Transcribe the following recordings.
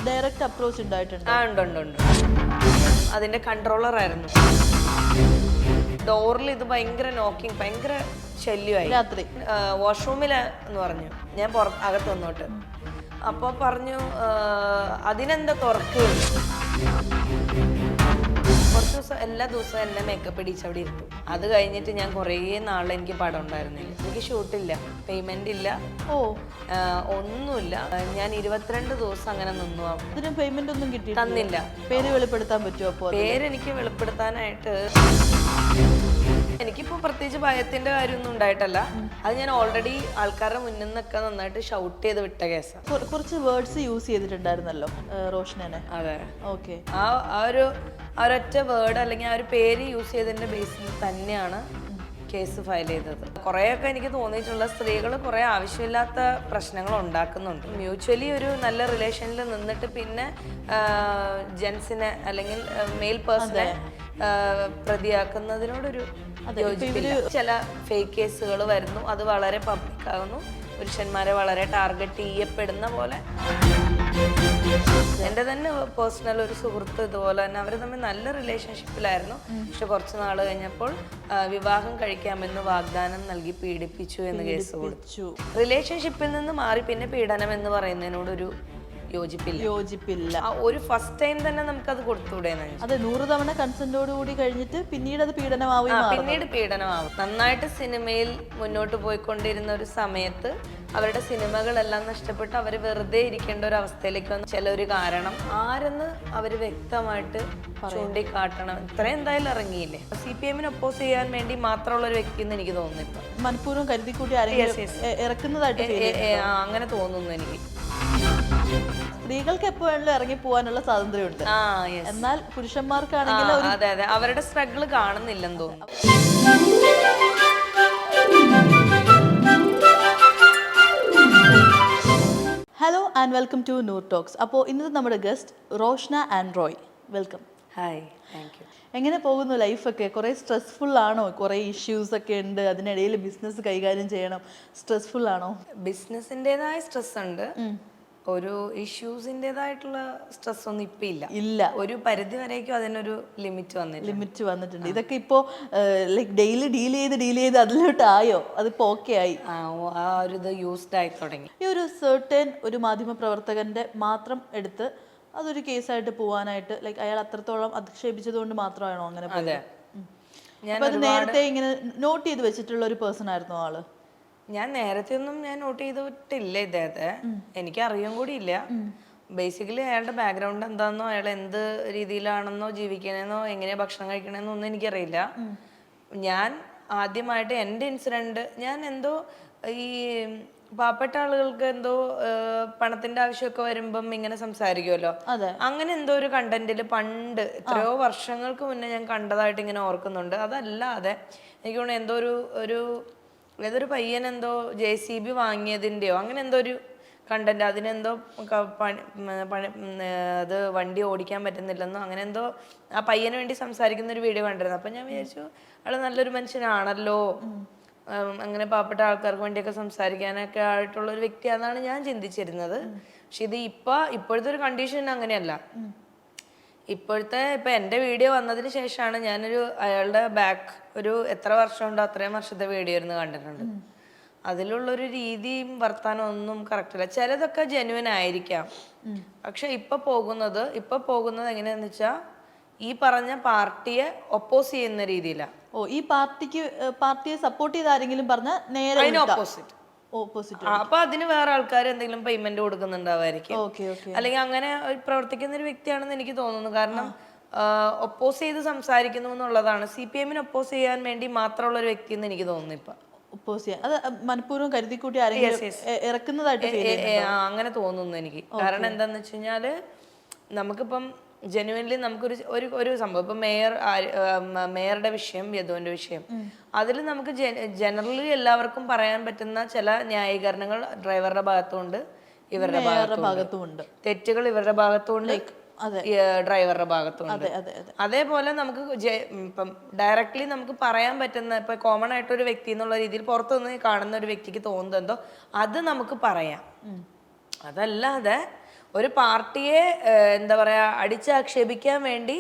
Direct approach ഉണ്ടായിട്ടുണ്ട്? ഉണ്ട്. അതിന്റെ കൺട്രോളർ ആയിരുന്നു. ഡോറിൽ ഇത് ഭയങ്കര നോക്കിങ്, ഭയങ്കര ശല്യമായി. രാത്രി വാഷ്റൂമിലെന്ന് പറഞ്ഞു. ഞാൻ അകത്ത് വന്നോട്ട് അപ്പോൾ പറഞ്ഞു അതിനെന്താ തുറക്കുകയുള്ളൂ. കുറച്ച് ദിവസം എല്ലാ ദിവസവും എന്നെ മേക്കപ്പ് ഇടിച്ച് അവിടെ ഇരുന്നു. അത് കഴിഞ്ഞിട്ട് ഞാൻ കുറേ നാൾ എനിക്ക് പടം ഉണ്ടായിരുന്നില്ല, എനിക്ക് ഷൂട്ടില്ല, പേയ്മെന്റ് ഇല്ല, ഒന്നുമില്ല. ഞാൻ 22 ദിവസം അങ്ങനെ നിന്നു. അതിന് പേയ്മെന്റ് ഒന്നും കിട്ടി തന്നില്ല. പേര് വെളിപ്പെടുത്താൻ പറ്റുമോ? അപ്പോൾ പേരെനിക്ക് വെളിപ്പെടുത്താനായിട്ട് എനിക്കിപ്പോ പ്രത്യേകിച്ച് ഭയത്തിന്റെ കാര്യമൊന്നും ഉണ്ടായിട്ടല്ല. അത് ഞാൻ ഓൾറെഡി ആൾക്കാരുടെ മുന്നിൽ നിന്നൊക്കെ നന്നായിട്ട് ഷൗട്ട് ചെയ്ത് വിട്ട കേസാണ്. കുറച്ച് വേർഡ്സ് യൂസ് ചെയ്തിട്ടുണ്ടായിരുന്നല്ലോ റോഷനെ. അതെ, ഓക്കെ. ആ ഒരൊറ്റ വേർഡ് അല്ലെങ്കിൽ ആ ഒരു പേര് യൂസ് ചെയ്തതിന്റെ ബേസിൽ തന്നെയാണ് കേസ് ഫയൽ ചെയ്തത്. കുറേയൊക്കെ എനിക്ക് തോന്നിയിട്ടുള്ള സ്ത്രീകൾ കുറേ ആവശ്യമില്ലാത്ത പ്രശ്നങ്ങൾ ഉണ്ടാക്കുന്നുണ്ട്. മ്യൂച്വലി ഒരു നല്ല റിലേഷനിൽ നിന്നിട്ട് പിന്നെ ജെൻസിനെ അല്ലെങ്കിൽ മെയിൽ പേഴ്സണെ പ്രതിയാക്കുന്നതിനോടൊരു യോജിപ്പില്ല. ചില ഫേക്ക് കേസുകൾ വരുന്നു, അത് വളരെ പബ്ലിക് ആകുന്നു, പുരുഷന്മാരെ വളരെ ടാർഗറ്റ് ചെയ്യപ്പെടുന്ന പോലെ. എൻ്റെ തന്നെ പേഴ്സണൽ ഒരു സുഹൃത്ത് ഇതുപോലെ തന്നെ അവർ തമ്മിൽ നല്ല റിലേഷൻഷിപ്പിലായിരുന്നു. പക്ഷെ കുറച്ച് നാൾ കഴിഞ്ഞപ്പോൾ വിവാഹം കഴിക്കാമെന്ന് വാഗ്ദാനം നൽകി പീഡിപ്പിച്ചു എന്ന് കേസ് കൊടുത്തു. റിലേഷൻഷിപ്പിൽ നിന്ന് മാറി പിന്നെ പീഡനം എന്ന് പറയുന്നതിനോടൊരു യോജിപ്പില്ല. ഒരു ഫസ്റ്റ് ടൈം തന്നെ നമുക്കത് കൊടുത്തൂടെ? അത് 100 തവണ കൺസെന്റോട് കൂടി കഴിഞ്ഞിട്ട് പിന്നീട് അത് പീഡനമാവും. നന്നായിട്ട് സിനിമയിൽ മുന്നോട്ട് പോയിക്കൊണ്ടിരുന്ന ഒരു സമയത്ത് അവരുടെ സിനിമകളെല്ലാം നഷ്ടപ്പെട്ട് അവർ വെറുതെ ഇരിക്കേണ്ട ഒരു അവസ്ഥയിലേക്ക് വന്ന ചിലൊരു കാരണം ആരെന്ന് അവര് വ്യക്തമായിട്ട് ചൂണ്ടിക്കാട്ടണം. ഇത്രയും എന്തായാലും ഇറങ്ങിയില്ലേ. CPM ഒപ്പോസ് ചെയ്യാൻ വേണ്ടി മാത്രമുള്ള ഒരു വ്യക്തി എന്ന് എനിക്ക് തോന്നുന്നില്ല. മനഃപൂർവ്വം കരുതിക്കൂട്ടി ഇറക്കുന്നതായിട്ട് അങ്ങനെ തോന്നുന്നു എനിക്ക്. സ്ത്രീകൾക്ക് എപ്പോഴും ഇറങ്ങി പോകാനുള്ള സ്വാതന്ത്ര്യമുണ്ട്, എന്നാൽ പുരുഷന്മാർക്കാണെങ്കിൽ അതെ അവരുടെ സ്ട്രഗിൾ കാണുന്നില്ലെന്ന് തോന്നുന്നു. Hello and welcome to Noor talks. അപ്പോൾ ഇന്നത്തെ നമ്മുടെ guest Roshna and Roy. Welcome. Hi, thank you. എങ്ങനെ പോകുന്നു ലൈഫൊക്കെ? കുറേ സ്ട്രെസ്ഫുൾ ആണോ? കുറേ ഇഷ്യൂസ് ഒക്കെ ഉണ്ട്, അതിനിടയിൽ ബിസിനസ് കൈകാര്യം ചെയ്യണം. സ്ട്രെസ്ഫുൾ ആണോ? ബിസിനസിൻ്റെതായ സ്ട്രെസ് ഉണ്ട്, ഒരു ഇഷ്യൂസിൻ്റെതായിട്ടുള്ള സ്ട്രെസ് ഒന്നും ഇപ്പം ഇല്ല. ഒരു പരിധി വരേക്കും അതിനൊരു ലിമിറ്റ് വന്നിട്ടുണ്ട്. ഇതൊക്കെ ഇപ്പോൾ ലൈക്ക് ഡെയിലി ഡീൽ ചെയ്ത് അതിലോട്ടായോ? അതിപ്പോൾ ഓക്കെ ആയി? ആ ഒരു ഇത് യൂസ്ഡ് ആയി തുടങ്ങി. ഈ ഒരു സെർട്ടൻ ഒരു മാധ്യമ പ്രവർത്തകന്റെ മാത്രം എടുത്ത് അതൊരു കേസായിട്ട് പോവാനായിട്ട് ലൈക്ക് അയാൾ അത്രത്തോളം അധിക്ഷേപിച്ചത് കൊണ്ട് മാത്രമാണോ അങ്ങനെ? അത് നേരത്തെ ഇങ്ങനെ നോട്ട് ചെയ്ത് വെച്ചിട്ടുള്ള ഒരു പേഴ്സൺ ആയിരുന്നു ആള്? ഞാൻ നേരത്തെ ഒന്നും നോട്ട് ചെയ്തിട്ടില്ല ഇദ്ദേഹത്തെ, എനിക്ക് അറിയാൻ കൂടി ഇല്ല. ബേസിക്കലി അയാളുടെ ബാക്ക്ഗ്രൗണ്ട് എന്താണെന്നോ അയാൾ എന്ത് രീതിയിലാണെന്നോ ജീവിക്കണമെന്നോ എങ്ങനെയാ ഭക്ഷണം കഴിക്കണമെന്നോ ഒന്നും എനിക്കറിയില്ല. ഞാൻ ആദ്യമായിട്ട് എൻ്റെ ഇൻസിഡന്റ്, ഞാൻ എന്തോ ഈ പാവപ്പെട്ട ആളുകൾക്ക് എന്തോ പണത്തിന്റെ ആവശ്യമൊക്കെ വരുമ്പം ഇങ്ങനെ സംസാരിക്കുമല്ലോ, അങ്ങനെ എന്തോ ഒരു കണ്ടന്റിൽ പണ്ട് എത്രയോ വർഷങ്ങൾക്ക് മുന്നേ ഞാൻ കണ്ടതായിട്ട് ഇങ്ങനെ ഓർക്കുന്നുണ്ട്. അതല്ലാതെ എനിക്ക് തോന്നുന്നു എന്തോ ഏതൊരു പയ്യൻ എന്തോ JCB വാങ്ങിയതിൻ്റെയോ അങ്ങനെ എന്തോ ഒരു കണ്ടന്റ്, അതിനെന്തോ അത് വണ്ടി ഓടിക്കാൻ പറ്റുന്നില്ലെന്നോ അങ്ങനെ എന്തോ ആ പയ്യന് വേണ്ടി സംസാരിക്കുന്ന ഒരു വീഡിയോ കണ്ടിരുന്നു. അപ്പം ഞാൻ വിചാരിച്ചു അയാൾ നല്ലൊരു മനുഷ്യനാണല്ലോ, അങ്ങനെ പാവപ്പെട്ട ആൾക്കാർക്ക് വേണ്ടിയൊക്കെ സംസാരിക്കാനൊക്കെ ആയിട്ടുള്ള ഒരു വ്യക്തിയാണെന്നാണ് ഞാൻ ചിന്തിച്ചിരുന്നത്. പക്ഷെ ഇത് ഇപ്പോഴത്തെ ഒരു കണ്ടീഷൻ അങ്ങനെയല്ല. ഇപ്പം എൻ്റെ വീഡിയോ വന്നതിന് ശേഷമാണ് ഞാനൊരു അയാളുടെ ബാക്ക് ഒരു എത്ര വർഷമുണ്ടോ അത്രയും വർഷത്തെ വീഡിയോ ഇരുന്ന് കണ്ടിട്ടുണ്ട്. അതിലുള്ളൊരു രീതിയും വർത്താനം ഒന്നും കറക്റ്റ് അല്ല. ചിലതൊക്കെ ജെന്യുവൻ ആയിരിക്കാം, പക്ഷെ ഇപ്പൊ പോകുന്നത് എങ്ങനെയാന്ന് വെച്ചാൽ ഈ പറഞ്ഞ പാർട്ടിയെ ഒപ്പോസ് ചെയ്യുന്ന രീതിയിലാണ്. ഈ പാർട്ടിയെ സപ്പോർട്ട് ചെയ്ത് ആരെങ്കിലും പറഞ്ഞാൽ നേരെ ഓപ്പോസിറ്റ്. അപ്പൊ അതിന് വേറെ ആൾക്കാർ എന്തെങ്കിലും പേയ്മെന്റ് കൊടുക്കുന്നുണ്ടാവായിരിക്കും, അല്ലെങ്കിൽ അങ്ങനെ പ്രവർത്തിക്കുന്ന ഒരു വ്യക്തിയാണെന്ന് എനിക്ക് തോന്നുന്നു. കാരണം ഒപ്പോസ് ചെയ്ത് സംസാരിക്കുന്നു എന്നുള്ളതാണ്. CPM ഒപ്പോസ് ചെയ്യാൻ വേണ്ടി മാത്രമുള്ള ഒരു വ്യക്തി എന്ന് എനിക്ക് തോന്നുന്നു. ഇപ്പൊ ഒപ്പോസ് ചെയ്യാൻ അത് മനഃപൂർവ്വം കരുതിക്കൂട്ടി ഇറക്കുന്നതായിട്ട് അങ്ങനെ തോന്നുന്നു എനിക്ക്. കാരണം എന്താന്ന് വെച്ച് കഴിഞ്ഞാല് നമുക്കിപ്പം ജെന്യുവൻലി നമുക്കൊരു ഒരു സംഭവം ഇപ്പൊ മേയറുടെ വിഷയം, യദുവിന്റെ വിഷയം, അതിൽ നമുക്ക് ജനറലി എല്ലാവർക്കും പറയാൻ പറ്റുന്ന ചില ന്യായീകരണങ്ങൾ ഡ്രൈവറുടെ ഭാഗത്തുണ്ട്, ഇവരുടെ ഭാഗത്തുണ്ട്, തെറ്റുകൾ ഇവരുടെ ഭാഗത്തുണ്ട്, ഡ്രൈവറുടെ ഭാഗത്തുണ്ട്. അതേപോലെ നമുക്ക് ഇപ്പം ഡയറക്ട്ലി നമുക്ക് പറയാൻ പറ്റുന്ന ഇപ്പൊ കോമൺ ആയിട്ടൊരു വ്യക്തി എന്നുള്ള രീതിയിൽ പുറത്തുനിന്ന് കാണുന്ന ഒരു വ്യക്തിക്ക് തോന്നുന്നതെന്തോ അത് നമുക്ക് പറയാം. അതല്ലാതെ ഒരു പാർട്ടിയെ എന്താ പറയാ അടിച്ചാക്ഷേപിക്കാൻ വേണ്ടി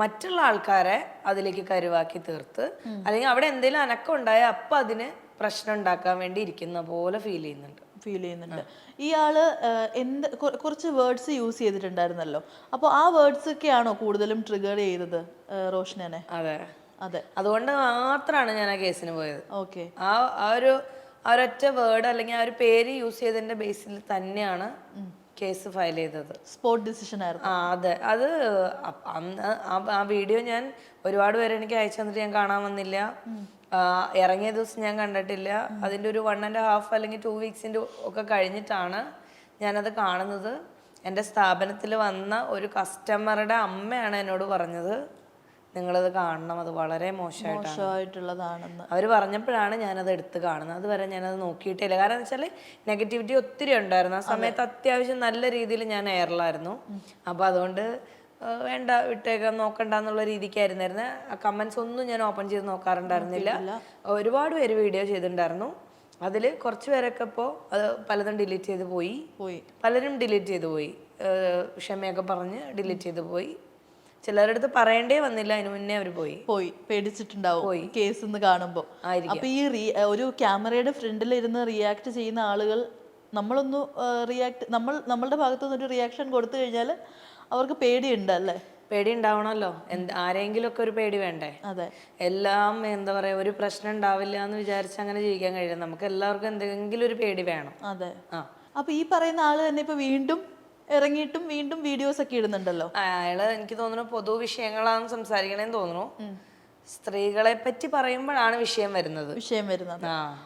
മറ്റുള്ള ആൾക്കാരെ അതിലേക്ക് കരുവാക്കി തീർത്ത് അല്ലെങ്കിൽ അവിടെ എന്തെങ്കിലും അനക്കം ഉണ്ടായാൽ അപ്പൊ അതിന് പ്രശ്നം ഉണ്ടാക്കാൻ വേണ്ടി ഇരിക്കുന്ന പോലെ ഫീൽ ചെയ്യുന്നുണ്ട്. ഇയാള് കുറച്ച് വേർഡ്സ് യൂസ് ചെയ്തിട്ടുണ്ടായിരുന്നല്ലോ, അപ്പോൾ ആ വേർഡ്സ് ഒക്കെയാണോ കൂടുതലും ട്രിഗർ ചെയ്തത് റോഷനെ? അതെ അതെ, അതുകൊണ്ട് മാത്രമാണ് ഞാൻ ആ കേസിന് പോയത്. ഓക്കെ. ആ ഒരൊറ്റ വേർഡ് അല്ലെങ്കിൽ ആ ഒരു പേര് യൂസ് ചെയ്തതിന്റെ ബേസിൽ തന്നെയാണ് കേസ് ഫയൽ ചെയ്തത്. സ്പോട്ട് ഡിസിഷൻ ആയിരുന്നു. അതെ, അത് അന്ന് ആ വീഡിയോ ഞാൻ ഒരുപാട് പേര് എനിക്ക് അയച്ചു തന്നിട്ട് ഞാൻ കാണാൻ വന്നില്ല. ഇറങ്ങിയ ദിവസം ഞാൻ കണ്ടിട്ടില്ല. അതിൻ്റെ ഒരു 1.5 അല്ലെങ്കിൽ 2 വീക്സിൻ്റെ ഒക്കെ കഴിഞ്ഞിട്ടാണ് ഞാനത് കാണുന്നത്. എൻ്റെ സ്ഥാപനത്തിൽ വന്ന ഒരു കസ്റ്റമറുടെ അമ്മയാണ് എന്നോട് പറഞ്ഞത്, നിങ്ങളത് കാണണം, അത് വളരെ മോശമായിട്ടുള്ളതാണെന്ന് അവർ പറഞ്ഞപ്പോഴാണ് ഞാനത് എടുത്ത് കാണുന്നത്. അതുവരെ ഞാനത് നോക്കിയിട്ടില്ല. കാരണം എന്ന് വെച്ചാൽ നെഗറ്റിവിറ്റി ഒത്തിരി ഉണ്ടായിരുന്നു ആ സമയത്ത്. അത്യാവശ്യം നല്ല രീതിയിൽ ഞാൻ എയറിലായിരുന്നു. അപ്പോൾ അതുകൊണ്ട് വേണ്ട, വിട്ടേക്കാം, നോക്കണ്ട എന്നുള്ള രീതിക്കായിരുന്നു. ആ കമൻസ് ഒന്നും ഞാൻ ഓപ്പൺ ചെയ്ത് നോക്കാറുണ്ടായിരുന്നില്ല. ഒരുപാട് പേര് വീഡിയോ ചെയ്തിട്ടുണ്ടായിരുന്നു. അതിൽ കുറച്ച് പേരൊക്കെ ഇപ്പോൾ അത് പലതും ഡിലീറ്റ് ചെയ്ത് പോയി, പലരും ഡിലീറ്റ് ചെയ്ത് പോയി, ക്ഷമയൊക്കെ പറഞ്ഞ് ഡിലീറ്റ് ചെയ്ത് പോയി. ചിലരുടെ അടുത്ത് പറയേണ്ടേ വന്നില്ല, അതിന് മുന്നേ അവർ പോയി പേടിച്ചിട്ടുണ്ടാവും കേസ് എന്ന് കാണുമ്പോൾ. അപ്പൊ ഈ ഒരു ക്യാമറയുടെ ഫ്രണ്ടിൽ ഇരുന്ന് റിയാക്ട് ചെയ്യുന്ന ആളുകൾ, നമ്മളൊന്ന് നമ്മളുടെ ഭാഗത്തുനിന്ന് ഒരു റിയാക്ഷൻ കൊടുത്തു കഴിഞ്ഞാൽ അവർക്ക് പേടിയുണ്ട് അല്ലേ? പേടി ഉണ്ടാവണമല്ലോ, ആരെങ്കിലും ഒക്കെ ഒരു പേടി വേണ്ടേ? അതെ, എല്ലാം എന്താ പറയാ, ഒരു പ്രശ്നം ഉണ്ടാവില്ല എന്ന് വിചാരിച്ച് അങ്ങനെ ജീവിക്കാൻ കഴിയില്ല. നമുക്ക് എല്ലാവർക്കും എന്തെങ്കിലും ഒരു പേടി വേണം. അതെ. അപ്പൊ ഈ പറയുന്ന ആള് തന്നെ ഇപ്പൊ വീണ്ടും ഇറങ്ങിയിട്ടും വീണ്ടും വീഡിയോസ് ഒക്കെ ഇടുന്നുണ്ടല്ലോ. അയാള് എനിക്ക് തോന്നുന്നു പൊതു വിഷയങ്ങളാണ് സംസാരിക്കണേന്ന് തോന്നുന്നു. സ്ത്രീകളെ പറ്റി പറയുമ്പോഴാണ് വിഷയം വരുന്നത്.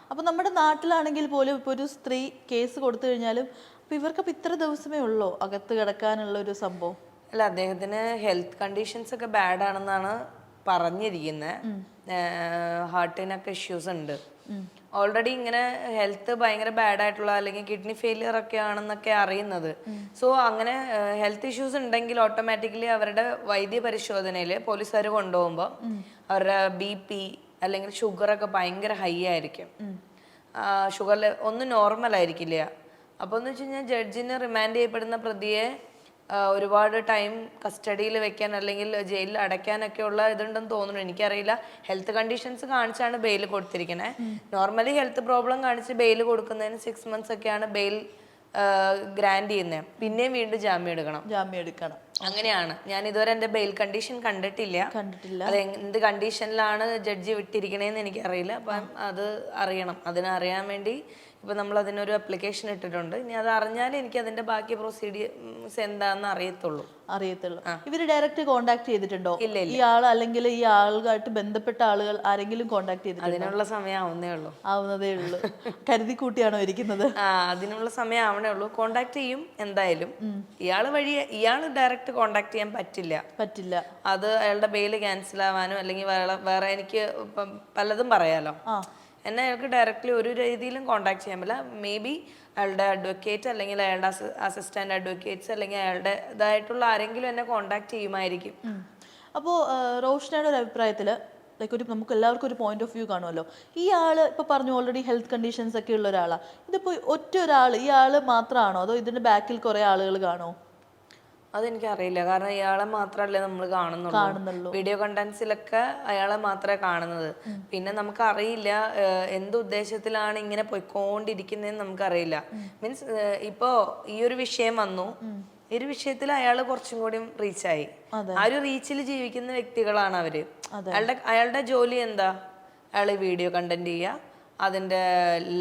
അപ്പൊ നമ്മുടെ നാട്ടിലാണെങ്കിൽ പോലും ഇപ്പൊ ഒരു സ്ത്രീ കേസ് കൊടുത്തു കഴിഞ്ഞാലും അപ്പൊ ഇവർക്കപ്പൊ ഇത്ര ദിവസമേ ഉള്ളൂ അകത്ത് കിടക്കാനുള്ള ഒരു സംഭവം? അല്ല, അദ്ദേഹത്തിന് ഹെൽത്ത് കണ്ടീഷൻസ് ഒക്കെ ബാഡ് ആണെന്നാണ് പറഞ്ഞിരിക്കുന്നത്. ഹാർട്ടിനൊക്കെ ഇഷ്യൂസ് ഉണ്ട്. ഓൾറെഡി ഇങ്ങനെ ഹെൽത്ത് ഭയങ്കര ബാഡ് ആയിട്ടുള്ള അല്ലെങ്കിൽ കിഡ്നി ഫെയിലിയർ ഒക്കെ ആണെന്നൊക്കെ അറിയുന്നത്. സോ അങ്ങനെ ഹെൽത്ത് ഇഷ്യൂസ് ഉണ്ടെങ്കിൽ ഓട്ടോമാറ്റിക്കലി അവരുടെ വൈദ്യ പരിശോധനയിൽ പോലീസുകാർ കൊണ്ടുപോകുമ്പോൾ അവരുടെ BP അല്ലെങ്കിൽ ഷുഗറൊക്കെ ഭയങ്കര ഹൈ ആയിരിക്കും. ഷുഗർ ഒന്നും നോർമൽ ആയിരിക്കില്ല. അപ്പോൾ എന്ന് വെച്ച് കഴിഞ്ഞാൽ ജഡ്ജിന് റിമാൻഡ് ചെയ്യപ്പെടുന്ന പ്രതിയെ ഒരുപാട് ടൈം കസ്റ്റഡിയിൽ വെക്കാൻ അല്ലെങ്കിൽ ജയിലിൽ അടയ്ക്കാനൊക്കെ ഉള്ള ഇതുണ്ടെന്ന് തോന്നുന്നു, എനിക്കറിയില്ല. ഹെൽത്ത് കണ്ടീഷൻസ് കാണിച്ചാണ് ബെയിൽ കൊടുത്തിരിക്കുന്നത്. നോർമലി ഹെൽത്ത് പ്രോബ്ലം കാണിച്ച് ബെയിൽ കൊടുക്കുന്നതിന് 6 months ഒക്കെയാണ് ബെയിൽ ഗ്രാൻഡ് ചെയ്യുന്നത്. പിന്നെയും വീണ്ടും ജാമ്യം എടുക്കണം. അങ്ങനെയാണ്. ഞാൻ ഇതുവരെ എൻ്റെ ബെയിൽ കണ്ടീഷൻ കണ്ടിട്ടില്ല. അത് എന്ത് കണ്ടീഷനിലാണ് ജഡ്ജി വിട്ടിരിക്കണേന്ന് എനിക്കറിയില്ല. അപ്പം അത് അറിയണം. അതിനറിയാൻ വേണ്ടി ഇപ്പം നമ്മൾ അതിനൊരു അപ്ലിക്കേഷൻ ഇട്ടിട്ടുണ്ട്. ഇനി അത് അറിഞ്ഞാൽ എനിക്ക് അതിന്റെ ബാക്കി പ്രൊസീഡിയേഴ്സ് എന്താണെന്ന് അറിയത്തുള്ളൂ. ഇവര് ഡയറക്റ്റ് കോണ്ടാക്ട് ചെയ്തിട്ടുണ്ടോ? ഈ ആൾ അല്ലെങ്കിൽ ഈ ആളുമായിട്ട് ബന്ധപ്പെട്ട ആളുകൾ ആരെങ്കിലും കോണ്ടാക്ട് ചെയ്തിട്ടുണ്ടോ? അതിനുള്ള സമയം ആവുന്നതേ ഉള്ളൂ. കരുതി കൂട്ടിയാണോ ഇരിക്കുന്നത്? അതിനുള്ള സമയം ആവണേ ഉള്ളൂ. കോണ്ടാക്ട് ചെയ്യും എന്തായാലും. ഇയാള് ഡയറക്റ്റ് കോണ്ടാക്ട് ചെയ്യാൻ പറ്റില്ല. അത് അയാളുടെ ബെയില് ക്യാൻസൽ ആവാനോ അല്ലെങ്കിൽ വേറെ എനിക്ക് പലതും പറയാലോ. എന്നെ അയാൾക്ക് ഡയറക്റ്റ്ലി ഒരു രീതിയിലും കോണ്ടാക്ട് ചെയ്യാൻ പറ്റില്ല. മേ ബി അയാളുടെ അഡ്വക്കേറ്റ് അല്ലെങ്കിൽ അയാളുടെ അസിസ്റ്റന്റ് അഡ്വക്കേറ്റ്സ് അല്ലെങ്കിൽ അയാളുടെ ഇതായിട്ടുള്ള ആരെങ്കിലും എന്നെ കോണ്ടാക്ട് ചെയ്യുമായിരിക്കും. അപ്പോൾ റോഷനയുടെ ഒരു അഭിപ്രായത്തിൽ നമുക്ക് എല്ലാവർക്കും ഒരു പോയിന്റ് ഓഫ് വ്യൂ കാണുമല്ലോ. ഈ ആള് ഇപ്പൊ പറഞ്ഞു ഓൾറെഡി ഹെൽത്ത് കണ്ടീഷൻസ് ഒക്കെ ഉള്ള ഒരാളാണ്. ഇതിപ്പോ ഒറ്റ ഒരാൾ ഈ ആള് മാത്രമാണോ അതോ ഇതിന്റെ ബാക്കിൽ കുറെ ആളുകൾ കാണോ? അതെനിക്കറിയില്ല. കാരണം ഇയാളെ മാത്രമല്ലേ നമ്മൾ കാണുന്നുള്ളൂ. വീഡിയോ കണ്ടന്റ്സിലൊക്കെ അയാളെ മാത്രമേ കാണുന്നത്. പിന്നെ നമുക്കറിയില്ല എന്ത് ഉദ്ദേശത്തിലാണ് ഇങ്ങനെ പോയിക്കൊണ്ടിരിക്കുന്നതെന്ന് നമുക്കറിയില്ല. മീൻസ് ഇപ്പോ ഈ ഒരു വിഷയം വന്നു, ഈ ഒരു വിഷയത്തിൽ അയാൾ കുറച്ചും കൂടി റീച്ചായി. ആ ഒരു റീച്ചിൽ ജീവിക്കുന്ന വ്യക്തികളാണ് അവര്. അയാളുടെ ജോലി എന്താ? അയാൾ വീഡിയോ കണ്ടന്റ് ചെയ്യുക, അതിൻ്റെ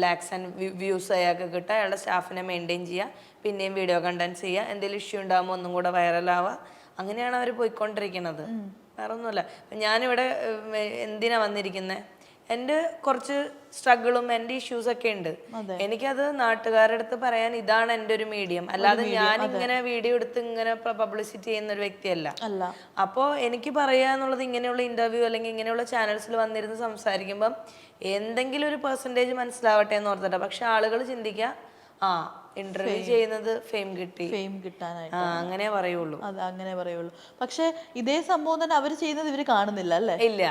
ലാക്സ് ആൻഡ് വ്യൂസ് അയാൾക്ക് കിട്ടുക, അയാളുടെ സ്റ്റാഫിനെ മെയിൻറ്റെയിൻ ചെയ്യുക, പിന്നെയും വീഡിയോ കണ്ടന്റ്സ് ചെയ്യുക, എന്തെങ്കിലും ഇഷ്യൂ ഉണ്ടാകുമ്പോൾ ഒന്നും കൂടെ വൈറലാവുക. അങ്ങനെയാണ് അവർ പോയിക്കൊണ്ടിരിക്കുന്നത്. വേറെ ഒന്നുമില്ല. ഞാനിവിടെ എന്തിനാ വന്നിരിക്കുന്നത്? എൻ്റെ കുറച്ച് സ്ട്രഗിളും എൻ്റെ ഇഷ്യൂസൊക്കെ ഉണ്ട്. എനിക്കത് നാട്ടുകാരുടെ അടുത്ത് പറയാൻ ഇതാണ് എൻ്റെ ഒരു മീഡിയം. അല്ലാതെ ഞാൻ ഇങ്ങനെ വീഡിയോ എടുത്ത് ഇങ്ങനെ പബ്ലിസിറ്റി ചെയ്യുന്ന ഒരു വ്യക്തിയല്ല. അപ്പോൾ എനിക്ക് പറയാന്നുള്ളത് ഇങ്ങനെയുള്ള ഇന്റർവ്യൂ അല്ലെങ്കിൽ ഇങ്ങനെയുള്ള ചാനൽസിൽ വന്നിരുന്ന് സംസാരിക്കുമ്പം എന്തെങ്കിലും ഒരു പെർസെൻറ്റേജ് മനസ്സിലാവട്ടെ എന്ന് ഓർത്തിട്ടാ. പക്ഷെ ആളുകൾ ചിന്തിക്കുക ഇന്റർവ്യൂ ചെയ്യുന്നത് ഫെയിം കിട്ടാനായിട്ട് അങ്ങനെ പറയുള്ളൂ. പക്ഷെ ഇതേ സംഭവം തന്നെ അവർ ചെയ്യുന്നത് ഇവര് കാണുന്നില്ല അല്ലേ? ഇല്ല.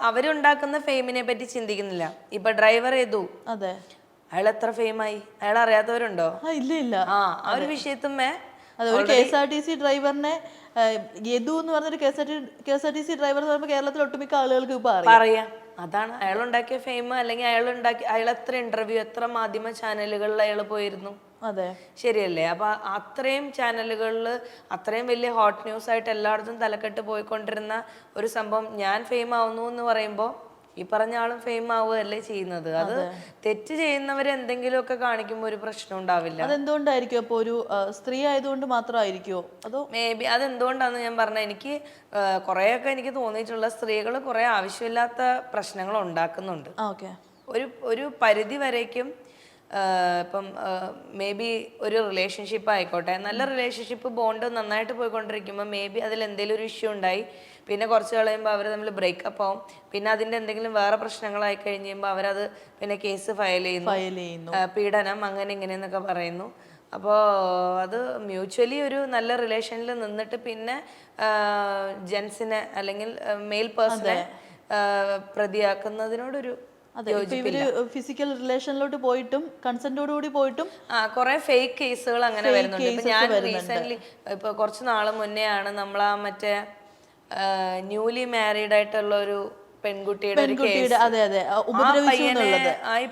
അവരുണ്ടാക്കുന്ന ഫെയിമിനെ പറ്റി ചിന്തിക്കുന്നില്ല. ഇപ്പൊ ഡ്രൈവർ ചെയ്തു, അയാൾ എത്ര ഫെയിമായി, അയാൾ അറിയാത്തവരുണ്ടോ? ഇല്ല ഇല്ല. ആ ഒരു വിഷയത്തുമ്മേ അതെ, ഒരു KSRTC ഡ്രൈവറിനെ യദു എന്ന് പറഞ്ഞൊരു KSRTC ഡ്രൈവർ എന്ന് പറയുമ്പോൾ കേരളത്തിൽ ഒട്ടുമിക്ക ആളുകൾക്ക് ഇപ്പൊ പറയാം. അതാണ് അയാൾ ഉണ്ടാക്കിയ ഫെയിം. അല്ലെങ്കിൽ അയാൾ എത്ര ഇന്റർവ്യൂ, എത്ര മാധ്യമ ചാനലുകളിൽ അയാൾ പോയിരുന്നു. അതെ, ശരിയല്ലേ? അപ്പൊ അത്രയും ചാനലുകളിൽ അത്രയും വലിയ ഹോട്ട് ന്യൂസ് ആയിട്ട് എല്ലായിടത്തും തലക്കെട്ട് പോയിക്കൊണ്ടിരുന്ന ഒരു സംഭവം ഞാൻ ഫെയിം ആവുന്നു എന്ന് പറയുമ്പോൾ ഈ പറഞ്ഞ ആളും ഫെയിം ആവുകയല്ലേ ചെയ്യുന്നത്. അത് തെറ്റ് ചെയ്യുന്നവരെ എന്തെങ്കിലുമൊക്കെ കാണിക്കുമ്പോൾ ഒരു പ്രശ്നം ഉണ്ടാവില്ല. അതെന്തുകൊണ്ടായിരിക്കും? അപ്പൊ ഒരു സ്ത്രീ ആയതുകൊണ്ട് മാത്രമായിരിക്കുമോ അതോ? മേ ബി അതെന്തുകൊണ്ടാന്ന് ഞാൻ പറഞ്ഞത്, എനിക്ക് കുറെയൊക്കെ എനിക്ക് തോന്നിയിട്ടുള്ള സ്ത്രീകൾ കുറെ ആവശ്യമില്ലാത്ത പ്രശ്നങ്ങൾ ഉണ്ടാക്കുന്നുണ്ട്. ഒരു പരിധി വരേക്കും. ഇപ്പം മേ ബി ഒരു റിലേഷൻഷിപ്പ് ആയിക്കോട്ടെ, നല്ല റിലേഷൻഷിപ്പ് ബോണ്ട് നന്നായിട്ട് പോയിക്കൊണ്ടിരിക്കുമ്പോൾ മേ ബി അതിൽ എന്തെങ്കിലും ഒരു ഇഷ്യൂ ഉണ്ടായി, പിന്നെ കുറച്ച് കളയുമ്പോൾ അവർ തമ്മിൽ ബ്രേക്കപ്പ് ആവും, പിന്നെ അതിൻ്റെ എന്തെങ്കിലും വേറെ പ്രശ്നങ്ങളായി കഴിയുമ്പോൾ അവരത് പിന്നെ കേസ് ഫയൽ ചെയ്യുന്നു, പീഡനം അങ്ങനെ ഇങ്ങനെയെന്നൊക്കെ പറയുന്നു. അപ്പോൾ അത് മ്യൂച്വലി ഒരു നല്ല റിലേഷനിൽ നിന്നിട്ട് പിന്നെ ജെൻസിനെ അല്ലെങ്കിൽ മെയിൽ പേഴ്സണെ പ്രതിയാക്കുന്നതിനോടൊരു ഇവര് ഫിസിക്കൽ റിലേഷനിലോട്ട് പോയിട്ടും കൺസെന്റോടുകൂടി പോയിട്ടും കുറെ ഫേക്ക് കേസുകൾ അങ്ങനെ വരുന്നുണ്ട്. ഇപ്പൊ ഞാൻ റീസെന്റ് ഇപ്പൊ കുറച്ച് നാള് മുന്നേ ആണ് നമ്മൾ ആ മറ്റേ ന്യൂലി മാരീഡ് ആയിട്ടുള്ള ഒരു പെൺകുട്ടിയുടെ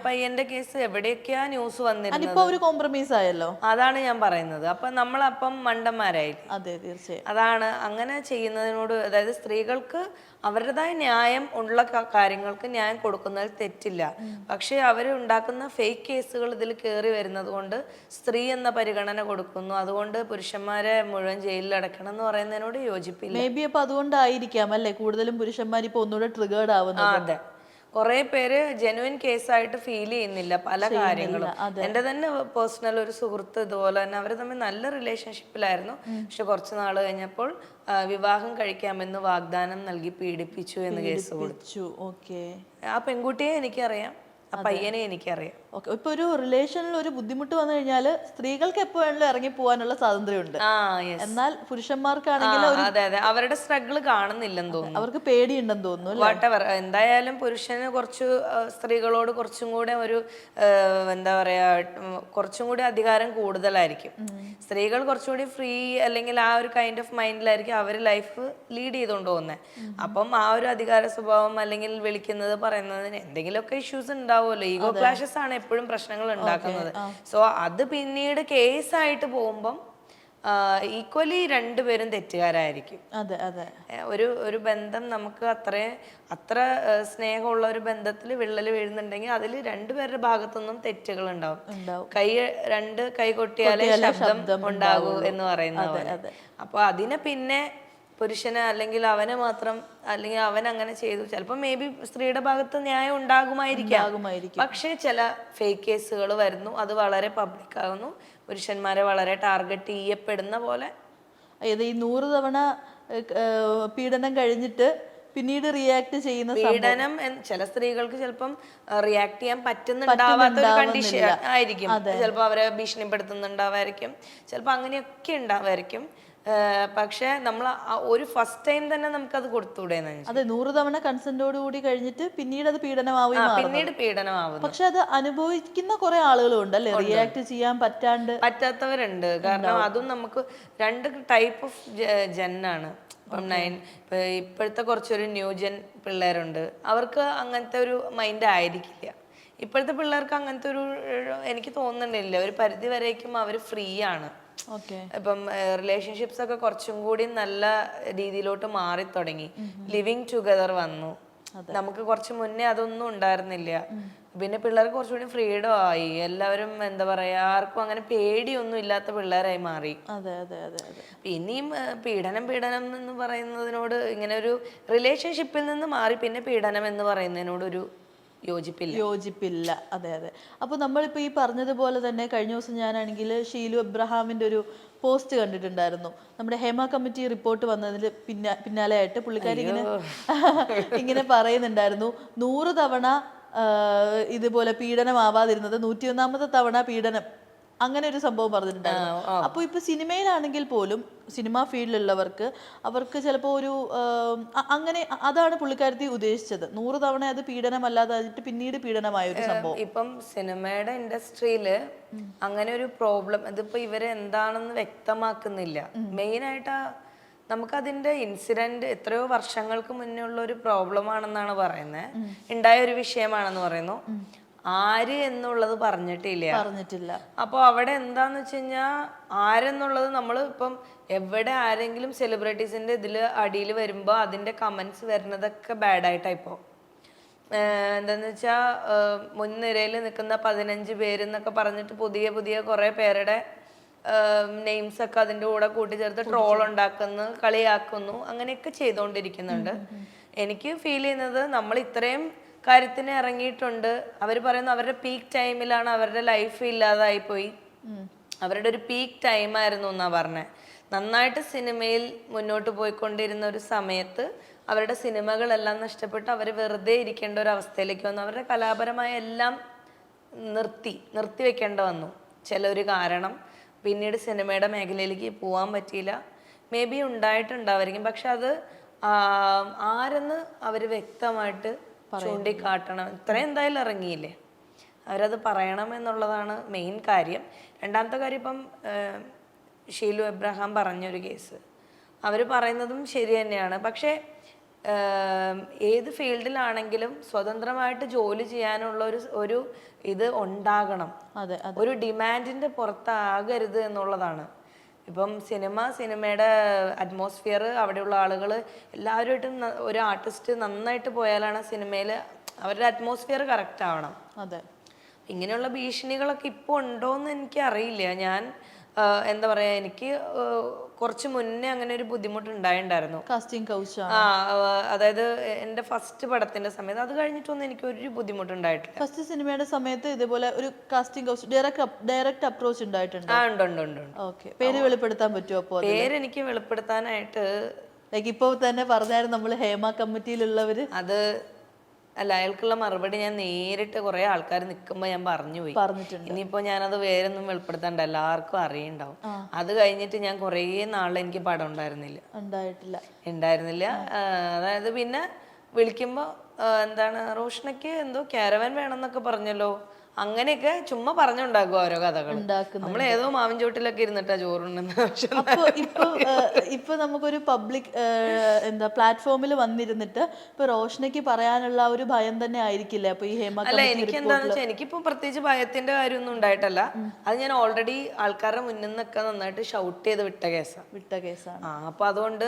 പയ്യന്റെ കേസ് എവിടെയൊക്കെയാ ന്യൂസ് വന്നിരുന്നത്. അതാണ് ഞാൻ പറയുന്നത്. അപ്പൊ നമ്മളപ്പം മണ്ടന്മാരായി. അതെ, തീർച്ചയായും. അതാണ് അങ്ങനെ ചെയ്യുന്നതിനോട്, അതായത് സ്ത്രീകൾക്ക് അവരുടേതായ ന്യായം ഉള്ള കാര്യങ്ങൾക്ക് ന്യായം കൊടുക്കുന്നതിൽ തെറ്റില്ല. പക്ഷെ അവർ ഉണ്ടാക്കുന്ന ഫേക്ക് കേസുകൾ ഇതിൽ കയറി വരുന്നത് കൊണ്ട് സ്ത്രീ എന്ന പരിഗണന കൊടുക്കുന്നു. അതുകൊണ്ട് പുരുഷന്മാരെ മുഴുവൻ ജയിലിൽ അടക്കണം എന്ന് പറയുന്നതിനോട് യോജിപ്പില്ല. മേ ബി അപ്പൊ അതുകൊണ്ടായിരിക്കാം അല്ലെ കൂടുതലും പുരുഷന്മാർ ഇപ്പൊ ഒന്നുകൂടെ ട്രിഗേർഡ് ആവുന്നത്. അതെ, കുറെ പേര് ജെനുവിൻ കേസായിട്ട് ഫീൽ ചെയ്യുന്നില്ല പല കാര്യങ്ങളും. എന്റെ തന്നെ പേഴ്സണൽ ഒരു സുഹൃത്ത് ഇതുപോലെ തന്നെ അവർ തമ്മിൽ നല്ല റിലേഷൻഷിപ്പിലായിരുന്നു. പക്ഷെ കുറച്ച് നാള് കഴിഞ്ഞപ്പോൾ വിവാഹം കഴിക്കാമെന്ന് വാഗ്ദാനം നൽകി പീഡിപ്പിച്ചു എന്ന് കേസ് കൊടുത്തു. ആ പെൺകുട്ടിയെ എനിക്കറിയാം, ആ പയ്യനെ എനിക്കറിയാം. ഇപ്പൊ ഒരു റിലേഷനിൽ ഒരു ബുദ്ധിമുട്ട് വന്നു കഴിഞ്ഞാല് സ്ത്രീകൾക്ക് എപ്പോ വേണമെങ്കിലും ഇറങ്ങി പോകാനുള്ള സ്വാതന്ത്ര്യമുണ്ട്. എന്നാൽ പുരുഷന്മാർക്കാണെങ്കിൽ അതെ അതെ അവരുടെ സ്ട്രഗിൾ കാണുന്നില്ലെന്ന് തോന്നുന്നു, അവർക്ക് പേടിയുണ്ടെന്ന് തോന്നുന്നു. വാട്ടെവർ എന്തായാലും പുരുഷന് കുറച്ച് സ്ത്രീകളോട് കുറച്ചും കൂടെ ഒരു എന്താ പറയാ കുറച്ചും കൂടി അധികാരം കൂടുതലായിരിക്കും. സ്ത്രീകൾ കുറച്ചുകൂടി ഫ്രീ അല്ലെങ്കിൽ ആ ഒരു കൈൻഡ് ഓഫ് മൈൻഡിലായിരിക്കും അവർ ലൈഫ് ലീഡ് ചെയ്തുകൊണ്ട് പോകുന്നത്. അപ്പം ആ ഒരു അധികാര സ്വഭാവം അല്ലെങ്കിൽ വിളിക്കുന്നത് പറയുന്നതിന് എന്തെങ്കിലുമൊക്കെ ഇഷ്യൂസ് ഉണ്ടാവുമല്ലോ. ഈഗോ ക്ലാഷസ് ആണ് എപ്പോഴും പ്രശ്നങ്ങൾ ഉണ്ടാക്കുന്നത്. സോ അത് പിന്നീട് കേസായിട്ട് പോകുമ്പം ഈക്വലി രണ്ടുപേരും തെറ്റുകാരായിരിക്കും. ഒരു ബന്ധം നമുക്ക് അത്ര സ്നേഹമുള്ള ഒരു ബന്ധത്തിൽ വിള്ളൽ വീഴുന്നുണ്ടെങ്കിൽ അതിൽ രണ്ടുപേരുടെ ഭാഗത്തുനിന്നും തെറ്റുകൾ ഉണ്ടാവും. രണ്ട് കൈ കൊട്ടിയാലേ ശബ്ദം ഉണ്ടാകൂ എന്ന് പറയുന്ന പോലെ. അപ്പൊ അതിനെ പിന്നെ പുരുഷന് അല്ലെങ്കിൽ അവനെ മാത്രം അല്ലെങ്കിൽ അവൻ അങ്ങനെ ചെയ്തു, ചിലപ്പോൾ മേ ബി സ്ത്രീയുടെ ഭാഗത്ത് ന്യായം ഉണ്ടാകുമായിരിക്കാം. പക്ഷെ ചില ഫേക്ക് കേസുകൾ വരുന്നു, അത് വളരെ പബ്ലിക് ആകുന്നു, പുരുഷന്മാരെ വളരെ ടാർഗറ്റ് ചെയ്യപ്പെടുന്ന പോലെ. അതായത് ഈ 100 തവണ പീഡനം കഴിഞ്ഞിട്ട് പിന്നീട് റിയാക്ട് ചെയ്യുന്ന പീഡനം ചില സ്ത്രീകൾക്ക് ചിലപ്പം റിയാക്ട് ചെയ്യാൻ പറ്റുന്നുണ്ടാവാത്ത ഒരു കണ്ടീഷൻ ആയിരിക്കും. ചിലപ്പോൾ അവരെ ഭീഷണിപ്പെടുത്തുന്നുണ്ടാവായിരിക്കും, ചിലപ്പോൾ അങ്ങനെയൊക്കെ ഉണ്ടാവായിരിക്കും. പക്ഷെ നമ്മൾ ഒരു ഫസ്റ്റ് ടൈം തന്നെ നമുക്കത് കൊടുത്തൂടെ? അതെ, 100 തവണ കൺസെന്റോടുകൂടി കഴിഞ്ഞിട്ട് പിന്നീട് അത് പീഡനമാവും. പക്ഷെ അത് അനുഭവിക്കുന്ന കുറെ ആളുകളും ഉണ്ട് അല്ലെ, റിയാക്ട് ചെയ്യാൻ പറ്റാത്തവരുണ്ട്. കാരണം അതും നമുക്ക് രണ്ട് ടൈപ്പ് ഓഫ് ജെന്നാണ്. ഇപ്പോഴത്തെ കുറച്ചൊരു ന്യൂ ജെൻ പിള്ളേരുണ്ട്, അവർക്ക് അങ്ങനത്തെ ഒരു മൈൻഡ് ആയിരിക്കില്ല. ഇപ്പോഴത്തെ പിള്ളേർക്ക് അങ്ങനത്തെ ഒരു എനിക്ക് തോന്നുന്നില്ല. ഒരു പരിധി വരേക്കും അവർ ഫ്രീ ആണ്. ഇപ്പം റിലേഷൻഷിപ്സ് ഒക്കെ കുറച്ചും കൂടി നല്ല രീതിയിലോട്ട് മാറി തുടങ്ങി. ലിവിങ് ടുഗദർ വന്നു. നമുക്ക് കുറച്ച് മുന്നേ അതൊന്നും ഉണ്ടായിരുന്നില്ല. പിന്നെ പിള്ളേർക്ക് കുറച്ചുകൂടി ഫ്രീഡം ആയി. എല്ലാവരും എന്താ പറയാ, ആർക്കും അങ്ങനെ പേടിയൊന്നും ഇല്ലാത്ത പിള്ളേരായി മാറി. പിന്നെയും പീഡനം എന്ന് പറയുന്നതിനോട്, ഇങ്ങനെ ഒരു റിലേഷൻഷിപ്പിൽ നിന്ന് മാറി പിന്നെ പീഡനം എന്ന് പറയുന്നതിനോടൊരു യോജിപ്പില്ല. അതെ. അപ്പോൾ നമ്മളിപ്പോൾ ഈ പറഞ്ഞതുപോലെ തന്നെ കഴിഞ്ഞ ദിവസം ഞാനാണെങ്കിൽ ഷീലു എബ്രഹാമിൻ്റെ ഒരു പോസ്റ്റ് കണ്ടിട്ടുണ്ടായിരുന്നു. നമ്മുടെ ഹേമ കമ്മിറ്റി റിപ്പോർട്ട് വന്നതിന് പിന്നാലെ ആയിട്ട് പുള്ളിക്കാരി ഇങ്ങനെ പറയുന്നുണ്ടായിരുന്നു, 100 തവണ ഇതുപോലെ പീഡനമാവാതിരുന്നത് 101ാമത്തെ തവണ പീഡനം അങ്ങനെ ഒരു സംഭവം പറഞ്ഞിട്ടുണ്ടായിരുന്നു. അപ്പോൾ ഇപ്പൊ സിനിമയിലാണെങ്കിൽ പോലും സിനിമാ ഫീൽഡിലുള്ളവർക്ക് അവർക്ക് ചിലപ്പോൾ ഒരു അങ്ങനെ അതാണ് പുള്ളിക്കാരത്തി ഉദ്ദേശിച്ചത്. 100 തവണ അത് പീഡനമല്ലാതായിട്ട് പിന്നീട് പീഡനമായ ഒരു സംഭവം. ഇപ്പം സിനിമയുടെ ഇൻഡസ്ട്രിയില് അങ്ങനെ ഒരു പ്രോബ്ലം ഇതിപ്പോ ഇവര് എന്താണെന്ന് വ്യക്തമാക്കുന്നില്ല. മെയിൻ ആയിട്ട് നമുക്കതിന്റെ ഇൻസിഡന്റ് എത്രയോ വർഷങ്ങൾക്ക് മുന്നേ ഉള്ള ഒരു പ്രോബ്ലം ആണെന്നാണ് പറയുന്നത്, ഉണ്ടായ ഒരു വിഷയമാണെന്ന് പറയുന്നു. ആര് എന്നുള്ളത് പറഞ്ഞിട്ടില്ല. അപ്പോൾ അവിടെ എന്താന്ന് വെച്ച് കഴിഞ്ഞാൽ ആരെന്നുള്ളത് നമ്മൾ ഇപ്പം എവിടെ ആരെങ്കിലും സെലിബ്രിറ്റീസിന്റെ ഇതില് അടിയിൽ വരുമ്പോൾ അതിന്റെ കമന്റ്സ് വരുന്നതൊക്കെ ബാഡായിട്ടാണ് ഇപ്പോൾ. എന്താന്ന് വെച്ചാ മുൻനിരയിൽ നിൽക്കുന്ന 15 പേരെന്നൊക്കെ പറഞ്ഞിട്ട് പുതിയ കുറെ പേരുടെ നെയിംസ് ഒക്കെ അതിൻ്റെ കൂടെ കൂട്ടിച്ചേർത്ത് ട്രോൾ ഉണ്ടാക്കുന്നു, കളിയാക്കുന്നു, അങ്ങനെയൊക്കെ ചെയ്തുകൊണ്ടിരിക്കുന്നുണ്ട്. എനിക്ക് ഫീൽ ചെയ്യുന്നത് നമ്മൾ ഇത്രയും കാര്യത്തിന് ഇറങ്ങിയിട്ടുണ്ട്. അവർ പറയുന്നു അവരുടെ പീക്ക് ടൈമിലാണ് അവരുടെ ലൈഫ് ഇല്ലാതായി പോയി, അവരുടെ ഒരു പീക്ക് ടൈമായിരുന്നു എന്നാ പറഞ്ഞത്. നന്നായിട്ട് സിനിമയിൽ മുന്നോട്ട് പോയിക്കൊണ്ടിരുന്ന ഒരു സമയത്ത് അവരുടെ സിനിമകളെല്ലാം നഷ്ടപ്പെട്ട് അവർ വെറുതെ ഇരിക്കേണ്ട ഒരു അവസ്ഥയിലേക്ക് വന്നു. അവരുടെ കലാപരമായ എല്ലാം നിർത്തി വെക്കേണ്ട വന്നു ചിലൊരു കാരണം. പിന്നീട് സിനിമയുടെ മേഖലയിലേക്ക് പോകാൻ പറ്റിയില്ല. മേ ബി ഉണ്ടായിട്ടുണ്ടാവായിരിക്കും, പക്ഷെ അത് ആരെന്ന് അവർ വ്യക്തമായിട്ട് ചൂണ്ടിക്കാട്ടണം. ഇത്രയും എന്തായാലും ഇറങ്ങിയില്ലേ, അവരത് പറയണം എന്നുള്ളതാണ് മെയിൻ കാര്യം. രണ്ടാമത്തെ കാര്യം, ഇപ്പം ഷീലു എബ്രഹാം പറഞ്ഞൊരു കേസ്, അവർ പറയുന്നതും ശരി തന്നെയാണ്. പക്ഷേ ഏത് ഫീൽഡിലാണെങ്കിലും സ്വതന്ത്രമായിട്ട് ജോലി ചെയ്യാനുള്ള ഒരു ഇത് ഉണ്ടാകണം. ഒരു ഡിമാൻഡിന്റെ പുറത്താകരുത് എന്നുള്ളതാണ്. ഇപ്പം സിനിമയുടെ അറ്റ്മോസ്ഫിയർ, അവിടെയുള്ള ആളുകൾ എല്ലാവരുമായിട്ടും ഒരു ആർട്ടിസ്റ്റ് നന്നായിട്ട് പോയാലാണ് സിനിമയിൽ അവരുടെ അറ്റ്മോസ്ഫിയർ കറക്റ്റ് ആവണം. ഇങ്ങനെയുള്ള ഭീഷണികളൊക്കെ ഇപ്പോൾ ഉണ്ടോയെന്ന് എനിക്ക് അറിയില്ല. ഞാൻ എന്താ പറയാ, എനിക്ക് കുറച്ച് മുന്നേ അങ്ങനെ ഒരു ബുദ്ധിമുട്ട് ഉണ്ടായിട്ടുണ്ടായിരുന്നു. അതായത് എന്റെ ഫസ്റ്റ് പടത്തിന്റെ സമയത്ത്. അത് കഴിഞ്ഞിട്ടൊന്നും എനിക്ക് ഒരു ബുദ്ധിമുട്ടുണ്ടായിട്ടില്ല. ഫസ്റ്റ് സിനിമയുടെ സമയത്ത് ഇതുപോലെ ഒരു കാസ്റ്റിംഗ് കൗച്ച് ഡയറക്റ്റ് അപ്രോച്ച് ഉണ്ടായിട്ടുണ്ട്? ഉണ്ട്. പേര് വെളിപ്പെടുത്താൻ പറ്റുമോ? അപ്പോൾ പേര് എനിക്ക് വെളിപ്പെടുത്താനായിട്ട് ഇപ്പൊ തന്നെ പറഞ്ഞായിരുന്നു നമ്മൾ ഹേമ കമ്മിറ്റിയിലുള്ളവര്. അത് അല്ല, അയാൾക്കുള്ള മറുപടി ഞാൻ നേരിട്ട് കുറെ ആൾക്കാർ നിൽക്കുമ്പോ ഞാൻ പറഞ്ഞിട്ടുണ്ട്. ഇനിയിപ്പോ ഞാനത് വേറൊന്നും വെളിപ്പെടുത്തണ്ട, എല്ലാവർക്കും അറിയണ്ടാവും. അത് കഴിഞ്ഞിട്ട് ഞാൻ കുറേ നാളിൽ എനിക്ക് പടം ഉണ്ടായിരുന്നില്ല. അതായത് പിന്നെ വിളിക്കുമ്പോ എന്താണ്, റോഷനയ്ക്ക് എന്തോ ക്യാരവൻ വേണമെന്നൊക്കെ പറഞ്ഞല്ലോ, അങ്ങനെയൊക്കെ ചുമ്മാ പറഞ്ഞുണ്ടാക്കുക ഓരോ കഥകൾ. നമ്മൾ ഏതോ മാവിൻ ചോട്ടിലൊക്കെ ഇരുന്നിട്ടാ ചോറുണ്ടെന്ന്. ഇപ്പൊ നമുക്കൊരു പബ്ലിക് പ്ലാറ്റ്ഫോമിൽ വന്നിരുന്നിട്ട് ഇപ്പൊ റോഷനയ്ക്ക് പറയാനുള്ള ഒരു ഭയം തന്നെ ആയിരിക്കില്ലേ അപ്പൊ ഈ ഹേമ? അല്ല, എനിക്ക് എന്താന്ന് വെച്ചാൽ എനിക്കിപ്പോ പ്രത്യേകിച്ച് ഭയത്തിന്റെ കാര്യമൊന്നും ഉണ്ടായിട്ടല്ല. അത് ഞാൻ ഓൾറെഡി ആൾക്കാരുടെ മുന്നിൽ നിന്നൊക്കെ നന്നായിട്ട് ഷൗട്ട് ചെയ്ത് വിട്ട കേസാണ്. അപ്പൊ അതുകൊണ്ട്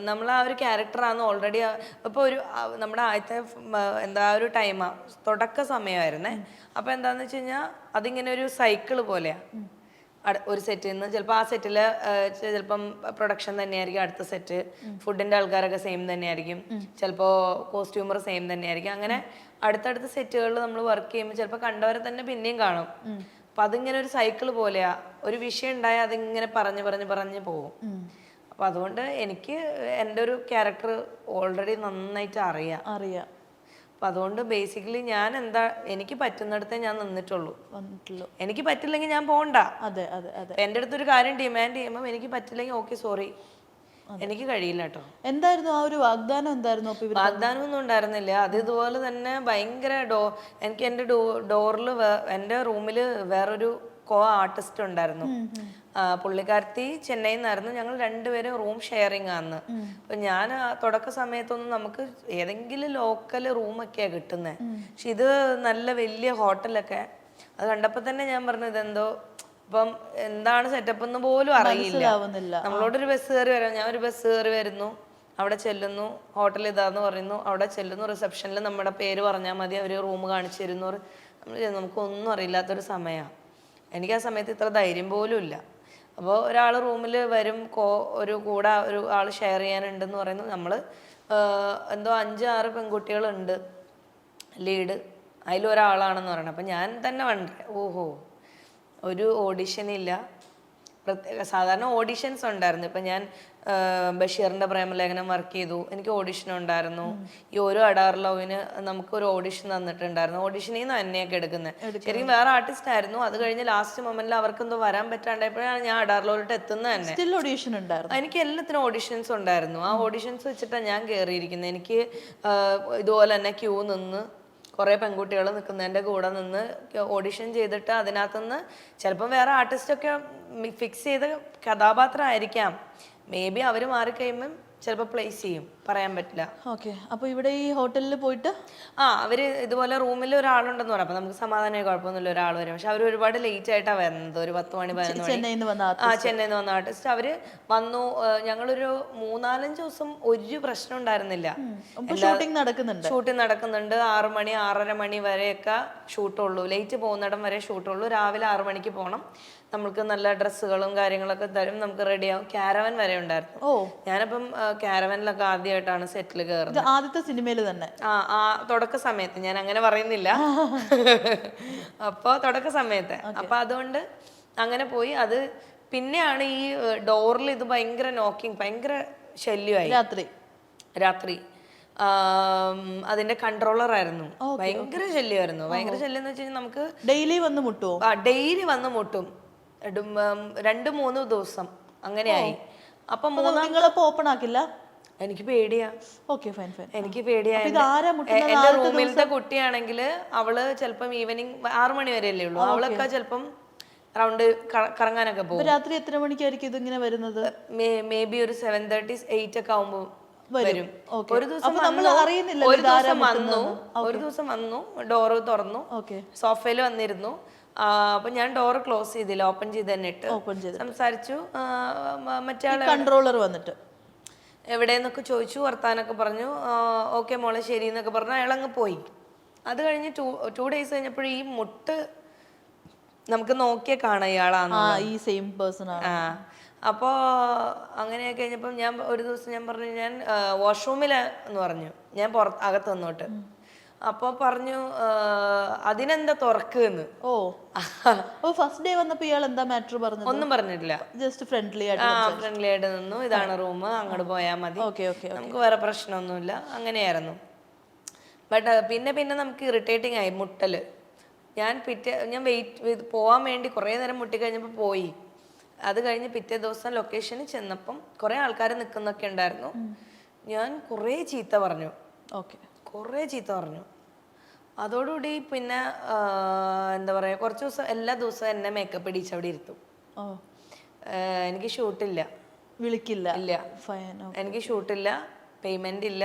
നമ്മൾ ആ ഒരു ക്യാരക്ടറാണ് ഓൾറെഡി. ഇപ്പൊ ഒരു നമ്മുടെ ആദ്യത്തെ ഒരു ടൈമാ, തുടക്ക സമയമായിരുന്നേ. അപ്പൊ എന്താന്ന് വെച്ച് കഴിഞ്ഞാൽ അതിങ്ങനെ ഒരു സൈക്കിള് പോലെയാ. ഒരു സെറ്റിൽ നിന്ന് ചിലപ്പോൾ ആ സെറ്റില് ചിലപ്പം പ്രൊഡക്ഷൻ തന്നെയായിരിക്കും, അടുത്ത സെറ്റ് ഫുഡിന്റെ ആൾക്കാരൊക്കെ സെയിം തന്നെയായിരിക്കും, ചിലപ്പോൾ കോസ്റ്റ്യൂമർ സെയിം തന്നെയായിരിക്കും. അങ്ങനെ അടുത്തടുത്ത സെറ്റുകളിൽ നമ്മൾ വർക്ക് ചെയ്യുമ്പോൾ ചിലപ്പോൾ കണ്ടവരെ തന്നെ പിന്നെയും കാണും. അപ്പൊ അതിങ്ങനെ ഒരു സൈക്കിള് പോലെയാ. ഒരു വിഷയം ഉണ്ടായാൽ അതിങ്ങനെ പറഞ്ഞു പോകും. അപ്പൊ അതുകൊണ്ട് എനിക്ക് എൻ്റെ ഒരു ക്യാരക്ടർ ഓൾറെഡി നന്നായിട്ട് അറിയാം. അപ്പൊ അതുകൊണ്ട് ബേസിക്കലി ഞാൻ എനിക്ക് പറ്റുന്നിടത്തേ ഞാൻ നിന്നിട്ടുള്ളൂ. എനിക്ക് പറ്റില്ലെങ്കിൽ ഞാൻ പോണ്ട. എൻ്റെ അടുത്തൊരു കാര്യം ഡിമാൻഡ് ചെയ്യുമ്പോൾ എനിക്ക് പറ്റില്ലെങ്കിൽ ഓക്കെ സോറി, എനിക്ക് കഴിയില്ല കേട്ടോ. എന്തായിരുന്നു ആ ഒരു വാഗ്ദാനം? വാഗ്ദാനം ഒന്നും ഉണ്ടായിരുന്നില്ല. അത് ഇതുപോലെ തന്നെ ഭയങ്കര എനിക്ക് എൻ്റെ ഡോറിൽ എൻ്റെ റൂമിൽ വേറൊരു ആർട്ടിസ്റ്റ് ഉണ്ടായിരുന്നു. പുള്ളിക്കാരത്തി ചെന്നൈയിൽ നിന്നായിരുന്നു. ഞങ്ങൾ രണ്ടുപേരും റൂം ഷെയറിങ് ആണ്. അപ്പൊ ഞാൻ തുടക്ക സമയത്തൊന്നും നമുക്ക് ഏതെങ്കിലും ലോക്കൽ റൂമൊക്കെയാ കിട്ടുന്നത്. പക്ഷെ ഇത് നല്ല വലിയ ഹോട്ടലൊക്കെ. അത് കണ്ടപ്പോ തന്നെ ഞാൻ പറഞ്ഞു ഇതെന്തോ ഇപ്പം എന്താണ് സെറ്റപ്പ് എന്ന് പോലും അറിയില്ല. നമ്മളോടൊരു ബസ് കയറി വരാം, ഞാൻ ഒരു ബസ് കയറി വരുന്നു, അവിടെ ചെല്ലുന്നു, ഹോട്ടൽ ഇതാന്ന് പറയുന്നു, അവിടെ ചെല്ലുന്നു, റിസപ്ഷനിൽ നമ്മുടെ പേര് പറഞ്ഞാൽ മതി, അവർ റൂം കാണിച്ചു തരുന്നു. നമുക്കൊന്നും അറിയില്ലാത്തൊരു സമയമാണ്. എനിക്ക് ആ സമയത്ത് ഇത്ര ധൈര്യം പോലും ഇല്ല. അപ്പോൾ ഒരാൾ റൂമിൽ വരും, കൂടെ ഒരു ആൾ ഷെയർ ചെയ്യാനുണ്ടെന്ന് പറയുന്നു. നമ്മൾ എന്തോ 5-6 പെൺകുട്ടികളുണ്ട് ലീഡ്, അതിലൊരാളാണെന്ന് പറയണം. അപ്പം ഞാൻ തന്നെ ഓഹോ, ഒരു ഓഡിഷൻ ഇല്ല, സാധാരണ ഓഡിഷൻസ് ഉണ്ടായിരുന്നു. ഇപ്പം ഞാൻ ബഷീറിന്റെ പ്രേമലേഖനം വർക്ക് ചെയ്തു, എനിക്ക് ഓഡിഷൻ ഉണ്ടായിരുന്നു. ഈ ഓരോ അഡാർ ലവിന് നമുക്കൊരു ഓഡിഷൻ തന്നിട്ടുണ്ടായിരുന്നു. ഓഡിഷനിൽ നിന്ന് തന്നെയൊക്കെ എടുക്കുന്നത്. ശരിക്കും വേറെ ആർട്ടിസ്റ്റ് ആയിരുന്നു. അത് കഴിഞ്ഞ് ലാസ്റ്റ് മൊമെന്റിൽ അവർക്ക് എന്തോ വരാൻ പറ്റാണ്ടായപ്പോഴാണ് ഞാൻ അഡാർ ലവിലോട്ട് എത്തുന്നത് തന്നെ. ഓഡിഷൻ ഉണ്ടായിരുന്നു. എനിക്ക് എല്ലാത്തിനും ഓഡിഷൻസ് ഉണ്ടായിരുന്നു. ആ ഓഡിഷൻസ് വെച്ചിട്ടാണ് ഞാൻ കയറിയിരിക്കുന്നത്. എനിക്ക് ഇതുപോലെ തന്നെ ക്യൂ നിന്ന് കുറേ പെൺകുട്ടികൾ നിൽക്കുന്നതിൻ്റെ കൂടെ നിന്ന് ഓഡിഷൻ ചെയ്തിട്ട് അതിനകത്തുനിന്ന് ചിലപ്പം വേറെ ആർട്ടിസ്റ്റൊക്കെ ഫിക്സ് ചെയ്ത കഥാപാത്രമായിരിക്കാം. മേ ബി അവർ മാറിക്കഴിയുമ്പം ചിലപ്പോൾ പ്ലേസ് ചെയ്യും, പറയാൻ പറ്റില്ല. ഓക്കെ. അപ്പോൾ ഇവിടെ ഈ ഹോട്ടലിൽ പോയിട്ട് അവര് ഇതുപോലെ റൂമിൽ ഒരാളുണ്ടെന്ന് പറയാം. അപ്പൊ നമുക്ക് സമാധാനമായി കുഴപ്പമൊന്നുമില്ല, ഒരാൾ വരും. പക്ഷെ അവർ ഒരുപാട് ലേറ്റ് ആയിട്ടാണ് വരുന്നത്, ഒരു 10 മണി 11 മണി. ചെന്നൈയിൽ നിന്ന് വന്ന ആർട്ടിസ്റ്റ് അവര് വന്നു. ഞങ്ങളൊരു 3-4 ദിവസം ഒരു പ്രശ്നം ഉണ്ടായിരുന്നില്ല. ഷൂട്ടിംഗ് നടക്കുന്നുണ്ട്. 6 മണി 6:30 മണി വരെയൊക്കെ ഷൂട്ടുള്ളൂ. ലേറ്റ് പോകുന്നിടം വരെ ഷൂട്ടുള്ളൂ. രാവിലെ 6 മണിക്ക് പോകണം. നമ്മൾക്ക് നല്ല ഡ്രസ്സുകളും കാര്യങ്ങളൊക്കെ തരും, നമുക്ക് റെഡിയാവും. കാരവൻ വരെ ഉണ്ടായിരുന്നു. ഞാനപ്പം കാരവനിലൊക്കെ ആദ്യമായിട്ടാണ് സെറ്റിൽ കയറുന്നത്. ആദ്യത്തെ സിനിമയിൽ തന്നെ. തുടക്ക സമയത്ത്, ഞാൻ അങ്ങനെ പറയുന്നില്ല. അപ്പൊ തുടക്ക സമയത്ത്. അപ്പൊ അതുകൊണ്ട് അങ്ങനെ പോയി. അത് പിന്നെയാണ് ഈ ഡോറിൽ ഇത് ഭയങ്കര നോക്കിങ്, ഭയങ്കര ശല്യമായി. രാത്രി അതിന്റെ കൺട്രോളർ ആയിരുന്നു. ഭയങ്കര ശല്യമായിരുന്നു. ഭയങ്കര ശല്യം എന്ന് വെച്ച് കഴിഞ്ഞാൽ നമുക്ക് ഡെയിലി വന്ന് മുട്ടുമോ? ഡെയിലി വന്ന് മുട്ടും. 2-3 ദിവസം അങ്ങനെയായി. അപ്പൊ ഓപ്പൺ ആക്കില്ല. എനിക്ക് പേടിയാ. എനിക്ക് പേടിയാ. എന്റെ റൂമിലത്തെ കുട്ടിയാണെങ്കിൽ അവള് ചിലപ്പം ഈവനിങ് 6 മണി വരെ അല്ലേ ഉള്ളൂ. അവളൊക്കെ ചിലപ്പം റൗണ്ട് കറങ്ങാനൊക്കെ പോകും. രാത്രി എത്ര മണിക്കായിരിക്കും ഇതിങ്ങനെ വരുന്നത്? മേ ബി ഒരു 7:30 8 ഒക്കെ ആവുമ്പോ വരും. ഒരു ദിവസം വന്നു, ഡോറ് തുറന്നു, സോഫയിൽ വന്നിരുന്നു. അപ്പൊ ഞാൻ ഡോർ ക്ലോസ് ചെയ്തില്ല, ഓപ്പൺ ചെയ്ത് തന്നെ ഇട്ട് സംസാരിച്ചു. മറ്റേ കൺട്രോളർ വന്നിട്ട് എവിടെയെന്നൊക്കെ ചോദിച്ചു, വർത്താനൊക്കെ പറഞ്ഞു. ഓക്കെ മോളെ ശരി എന്നൊക്കെ പറഞ്ഞു. അയാളങ്ങ് പോയി. അത് കഴിഞ്ഞ് 2 days കഴിഞ്ഞപ്പോൾ ഈ മുട്ട് നമുക്ക് നോക്കിയാൽ കാണാം ഇയാളാണ്, ഈ സെയിം പേഴ്സൺ ആണ്. അപ്പോൾ അങ്ങനെയൊക്കെ കഴിഞ്ഞപ്പം ഒരു ദിവസം ഞാൻ പറഞ്ഞു ഞാൻ വാഷ്റൂമിലെന്ന് പറഞ്ഞു. ഞാൻ അകത്ത് വന്നോട്ട്. അപ്പൊ പറഞ്ഞു അതിനെന്താ തുറക്കുന്ന്. ഫസ്റ്റ് ഡേ വന്നപ്പോ ഇയാൾ എന്താ മാറ്റർ പറഞ്ഞു? ഒന്നും പറഞ്ഞിട്ടില്ല. ജസ്റ്റ് ഫ്രണ്ട്ലി ആയിട്ട് നിന്നു. ഇതാണ് റൂം, അങ്ങോട്ട് പോയാൽ മതി, നമുക്ക് വേറെ പ്രശ്നമൊന്നുമില്ല, അങ്ങനെയായിരുന്നു. ബട്ട് പിന്നെ നമുക്ക് ഇറിറ്റേറ്റിംഗ് ആയി മുട്ടല്. ഞാൻ വെയിറ്റ് പോവാൻ വേണ്ടി കുറേ നേരം മുട്ടിക്കഴിഞ്ഞപ്പോൾ പോയി. അത് കഴിഞ്ഞ് പിറ്റേ ദിവസം ലൊക്കേഷനിൽ ചെന്നപ്പം കുറേ ആൾക്കാർ നിൽക്കുന്നൊക്കെ ഉണ്ടായിരുന്നു. ഞാൻ കുറേ ചീത്ത പറഞ്ഞു. അതോടുകൂടി പിന്നെ എന്താ പറയുക, കുറച്ച് ദിവസം എല്ലാ ദിവസവും എന്നെ മേക്കപ്പ് ഇടിച്ച് അവിടെ ഇരുത്തും. എനിക്ക് ഷൂട്ടില്ല, വിളിക്കില്ല, ഇല്ല, എനിക്ക് ഷൂട്ടില്ല, പേയ്മെന്റ് ഇല്ല,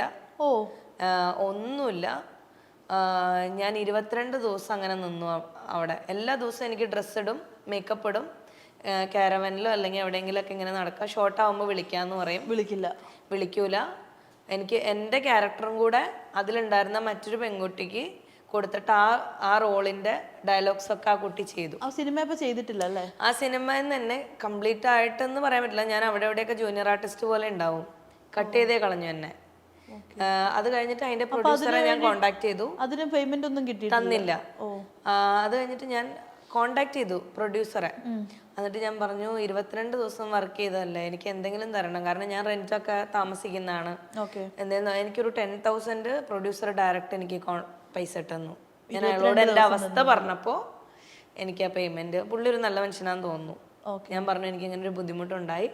ഒന്നുമില്ല. ഞാൻ 22 ദിവസം അങ്ങനെ നിന്നു അവിടെ. എല്ലാ ദിവസവും എനിക്ക് ഡ്രസ്സ് ഇടും, മേക്കപ്പ് ഇടും, കാരവനിലോ അല്ലെങ്കിൽ എവിടെയെങ്കിലുമൊക്കെ ഇങ്ങനെ നടക്കുക. ഷോർട്ട് ആവുമ്പോൾ വിളിക്കാന്ന് പറയും, വിളിക്കൂല. എനിക്ക് എൻ്റെ ക്യാരക്ടറും കൂടെ അതിലുണ്ടായിരുന്ന മറ്റൊരു പെൺകുട്ടിക്ക് കൊടുത്തിട്ട് ആ റോളിന്റെ ഡയലോഗ്സ് ഒക്കെ ആ കുട്ടി ചെയ്തു. ആ സിനിമ ഇപ്പൊ ചെയ്തിട്ടില്ല അല്ലേ? ആ സിനിമയിൽ തന്നെ കംപ്ലീറ്റ് ആയിട്ടെന്ന് പറയാൻ പറ്റില്ല. ഞാൻ അവിടെ എവിടെയൊക്കെ ജൂനിയർ ആർട്ടിസ്റ്റ് പോലെ ഉണ്ടാവും, കട്ട് ചെയ്തേ കളഞ്ഞു എന്നെ. അത് കഴിഞ്ഞിട്ട് അതിന്റെ പ്രൊഡ്യൂസറെ ഞാൻ കോണ്ടാക്ട് ചെയ്തു. അതിന് പേയ്മെന്റ് ഒന്നും തന്നില്ല. അത് കഴിഞ്ഞിട്ട് ഞാൻ കോണ്ടാക്ട് ചെയ്തു പ്രൊഡ്യൂസറെ. എന്നിട്ട് ഞാൻ പറഞ്ഞു 22 ദിവസം വർക്ക് ചെയ്തതല്ലേ, എനിക്ക് എന്തെങ്കിലും തരണം, കാരണം ഞാൻ റെന്റൊക്കെ താമസിക്കുന്നതാണ്. എന്താ എനിക്കൊരു 10,000 പ്രൊഡ്യൂസർ ഡയറക്റ്റ് എനിക്ക് പൈസ ഇട്ടെന്നു. ഞാൻ അയാളോട് എൻ്റെ അവസ്ഥ പറഞ്ഞപ്പോൾ എനിക്ക് ആ പേയ്മെന്റ്, പുള്ളി ഒരു നല്ല മനുഷ്യനാന്ന് തോന്നുന്നു. ഞാൻ പറഞ്ഞു എനിക്ക് ഇങ്ങനെ ഒരു ബുദ്ധിമുട്ടുണ്ടായി,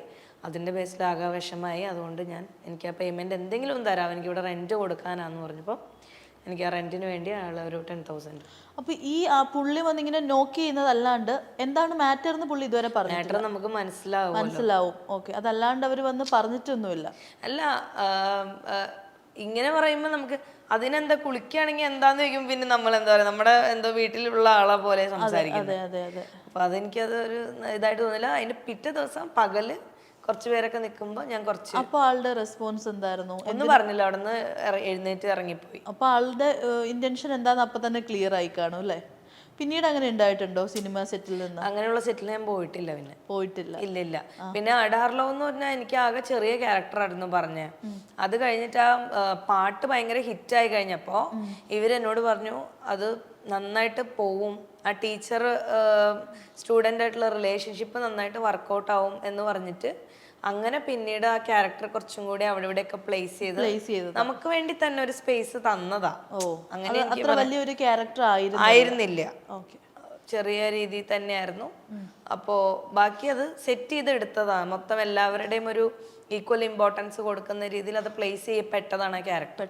അതിന്റെ ബേസിൽ ആകെ വിഷമായി, അതുകൊണ്ട് എനിക്ക് ആ പേയ്മെന്റ് എന്തെങ്കിലും തരാം, എനിക്ക് ഇവിടെ റെന്റ് കൊടുക്കാനാന്ന് പറഞ്ഞപ്പോൾ എനിക്ക് ആ റെന്റിന് വേണ്ടി അയാൾ ഒരു 10,000. അപ്പൊ ഈ പുള്ളി വന്നിങ്ങനെ നോക്ക് ചെയ്യുന്നതല്ലാണ്ട് എന്താണ് മാറ്റർ എന്ന് പുള്ളി ഇതുവരെ പറഞ്ഞു? മാറ്റർ നമുക്ക് മനസ്സിലാവും. ഓക്കെ. അതല്ലാണ്ട് അവർ വന്ന് പറഞ്ഞിട്ടൊന്നുമില്ല. അല്ല, ഇങ്ങനെ പറയുമ്പോൾ നമുക്ക് അതിനെന്താ കുളിക്കുകയാണെങ്കിൽ എന്താന്ന് ചോദിക്കും. പിന്നെ നമ്മൾ എന്താ പറയുക, നമ്മുടെ എന്തോ വീട്ടിലുള്ള ആളെ പോലെ സംസാരിക്കുന്നത്. അപ്പൊ അതെനിക്കത് ഒരു ഇതായിട്ട് തോന്നില്ല. അതിന്റെ പിറ്റേ ദിവസം പകല് കുറച്ച് പേരൊക്കെ നിൽക്കുമ്പോൾ ഞാൻ അപ്പൊ ആളുടെ റെസ്പോൺസ് എന്തായിരുന്നു? ഒന്നും പറഞ്ഞില്ല, അവിടെ നിന്ന് എഴുന്നേറ്റ് ഇറങ്ങിപ്പോയി. അപ്പൊ ആളുടെ ഇന്റൻഷൻ എന്താന്ന് അപ്പൊ തന്നെ ക്ലിയർ ആയി കാണും അല്ലേ? പിന്നീട് അങ്ങനെ ഉണ്ടായിട്ടുണ്ടോ സിനിമ സെറ്റിൽ നിന്ന്? അങ്ങനെയുള്ള സെറ്റിൽ ഞാൻ പോയിട്ടില്ല. ഇല്ല. പിന്നെ അഡാർലോ എന്ന് പറഞ്ഞാൽ എനിക്ക് ആകെ ചെറിയ ക്യാരക്ടർ ആയിരുന്നു പറഞ്ഞേ. അത് കഴിഞ്ഞിട്ട് ആ പാട്ട് ഭയങ്കര ഹിറ്റായി കഴിഞ്ഞപ്പോ ഇവരെന്നോട് പറഞ്ഞു അത് നന്നായിട്ട് പോവും, ആ ടീച്ചർ സ്റ്റുഡൻ്റ് ആയിട്ടുള്ള റിലേഷൻഷിപ്പ് നന്നായിട്ട് വർക്കൗട്ട് ആവും എന്ന് പറഞ്ഞിട്ട് അങ്ങനെ പിന്നീട് ആ ക്യാരക്ടർ കുറച്ചും കൂടി അവിടെ ഇവിടെയൊക്കെ പ്ലേസ് ചെയ്ത് നമുക്ക് വേണ്ടി തന്നെ ഒരു സ്പേസ് തന്നതാ. അങ്ങനെ അത്ര വലിയൊരു ക്യാരക്ടർ ആയിരുന്നില്ല, ഓക്കെ, ചെറിയ രീതിയിൽ തന്നെയായിരുന്നു. അപ്പോൾ ബാക്കി അത് സെറ്റ് ചെയ്തെടുത്തതാണ്. മൊത്തം എല്ലാവരുടെയും ഒരു ഈക്വൽ ഇമ്പോർട്ടൻസ് കൊടുക്കുന്ന രീതിയിൽ അത് പ്ലേസ് ചെയ്യപ്പെട്ടതാണ് ആ ക്യാരക്ടർ.